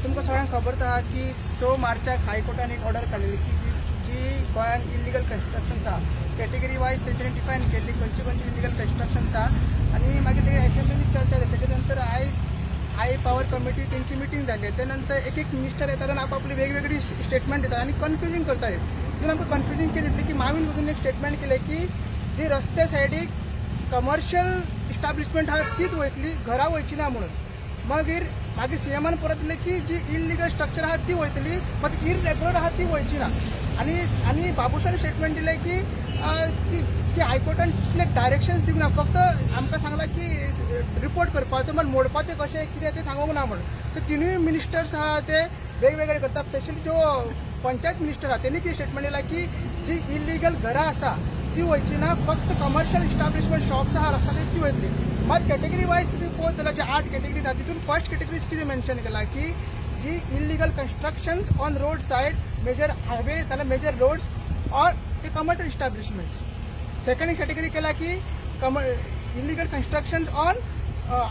तुमकां सगळ्यांक खबर आहा की 6 मार्चाक हायकोर्टान एक ऑर्डर काडलेली की जी गोंयान इलिगल कन्स्ट्रक्शन्स आहा कॅटेगरी वायज तेंच्यांनी डिफायन केल्ली खंयची खंयची इलिगल कन्स्ट्रक्शन्स आहा आनी मागीर ते असेंब्लीनी चर्चा जाली तेजे नंतर आयज हाय पॉवर कमिटी तेंची मिटींग जाली त्या नंतर एक एक मिनिस्टर येतात आनी आपली वेगवेगळी स्टेटमेंट दितात आनी कन्फ्युजींग करतात तितून आमकां कन्फ्युजींग कितें दिसलें की मागीर वचून एक स्टेटमेंट केलें की जी रस्ते सायडीक कमर्शियल इस्टाब्लिशमेंट आहा तीच वयतली घरां वयची ना म्हणून मागीर सीएमान परत दिलें की जी इलिगल स्ट्रक्चर आहा ती वयतली बट इरेग्युलर आहा ती वयची ना आनी बाबूसान स्टेटमेंट दिलें की हायकोर्टान तितले डायरेक्शन्स दिवंक ना फक्त आमकां सांगलां की रिपोर्ट करपाचो बट मोडपाचें कशें कितें तें सांगूंक ना म्हणून सो तिनूय मिनिस्टर्स आहा ते वेगवेगळे करता स्पेशली जो पंचायत मिनिस्टर आहा तेणी कितें स्टेटमेंट दिलां की जी इलिगल घरां आसा ती वयची ना फक्त कमर्शियल इस्टाब्लिशमेंट शॉप्स आहा रस्त्यार ती वयतली मात कॅटेगरी वायज तुम्ही पळयत जाल्यार जे 8 कॅटेगरीज आहा तितून फर्स्ट कॅटेगरीज कितें मेन्शन केला की जी illegal constructions on road side major highway नाल्यार major roads or the commercial establishments second category केला की illegal constructions on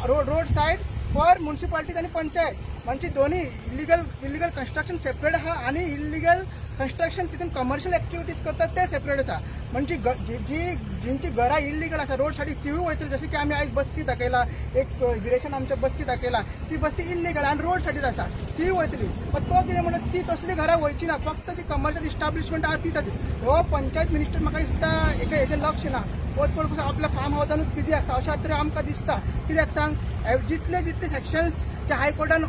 road side for municipalities आणि पंचायत म्हणजे दोन्ही इलिगल कन्स्ट्रक्शन सेपरेट आहा आणि इलिगल कन्स्ट्रक्शन तितून कमर्शियल एक्टिविटीज करतात ते सेपरेट आसा म्हणजे जींची घरां इलिगल आसा रोड सायडीक तीवूय वयतली जशें की आमी आयज बस्ती दाखयला एक विरेशन आमच्या बस्ती दाखयला ती बस्ती इलिगल आनी रोड सायडीर आसा ती वयतली पण तो कितें म्हणत ती तसली घरां वयची ना फक्त जी कमर्शियल इस्टाब्लिशमेंट आहा ती जातली हो पंचायत मिनिस्टर म्हाका दिसता हेजें लक्ष ना वो चड आपल्या फार्म हावसानूच बिजी आसता अशें तरी आमकां दिसता कित्याक सांग जितले सेक्शन्स जे हायकोर्टान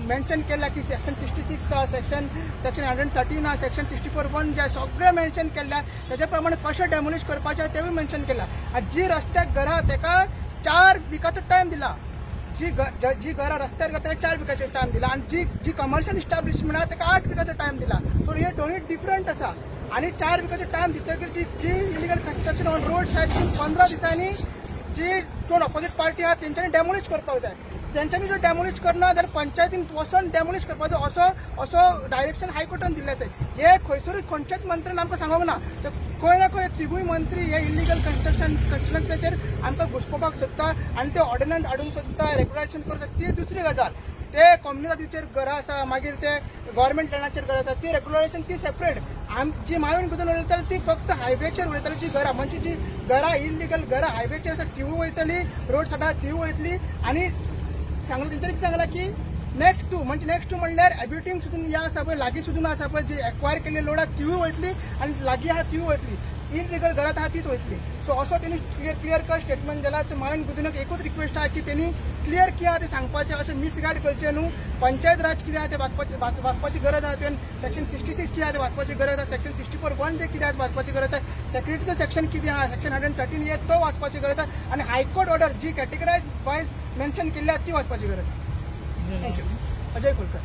मेन्शन केला की सेक्शन 66 आहा सेक्शन 113 आहा सेक्शन 64(1) जे सगळे मेन्शन केल्या त्याच्या प्रमाणे कशें डेमोलिश करपाचें तेवूय मेन्शन केला आनी जी रस्त्याक घरां तेका 4 विकाचो टायम दिला जी घरां रस्त्यार करता 4 विकाचो टायम दिला आनी जी कमर्शियल इस्टाब्लिशमेंट आहा तेका 8 विकाचो टायम दिला सो हे दोन्ही डिफरंट आसा आनी 4 विकाचो टायम दितकीर जी illegal construction on road side 15 दिसांनी जी दोन ऑपोजीट पार्टी आहा तेंच्यांनी डेमोलिश करपाक जाय तेंच्यांनी जर डेमोलिश करना जाल्यार पंचायतीन वचून डेमोलिश करपाचो असो डायरेक्शन हायकोर्टान दिल्लें हे खंयसरूय खंयच्याच मंत्र्यान आमकां सांगूंक ना खंय ना खंय तिगूय मंत्री हे इलिगल कन्स्ट्रक्शनाचेर आमकां घुसपोवपाक सोदता आनी ते ऑर्डिनन्स हाडूंक सोदता रेग्युलेशन करता ती दुसरी गजाल ते कम्युनिटीचेर घरां आसा मागीर ते गव्हर्मेंट लँडाचेर घरां आसा ती रेग्युलेशन ती सेपरेट जी मागीर भितर उलयताली ती फक्त हायवेचेर उलयताली जी घरां म्हणजे जी घरां इलिगल घरां हायवेचेर आसा तिवूय वयतली रोड सायडार तिवूय वयतली आनी सांगलें तेंच्यांनी कितें सांगलां की नेक्स्ट टू म्हणल्यार एब्युटींग सुद्दां या आसा पळय लागीं सुद्दां आसा पळय जी एक्वायर केल्ली लोड आहा तिवूय वयतली आनी लागीं आहा तिवूय वयतली इलिगल घरां आहा तीच वयतली सो असो तेणी क्लियर कट स्टेटमेंट दिला सो मागीर भितून एकूच रिक्वेस्ट आहा की तेणी क्लियर कितें आहा तें सांगपाचें अशें मिसगायड करचें न्हू पंचायत राज कितें आहा तें वाचपाची गरज आहा तुवें सेक्शन 66 कितें आहा तें वाचपाची गरज आहा सेक्शन 64(1) जे कितें आहा वाचपाची गरज आहा सेक्रेटरीचो सेक्शन कितें आहा सेक्शन 113 हे तो वाचपाची गरज आहा आनी हायकोर्ट ऑर्डर जी कॅटेगरायज वायज मेन्शन केल्ली आहा ती वाचपाची गरज आहा थँक्यू अजय कोलकर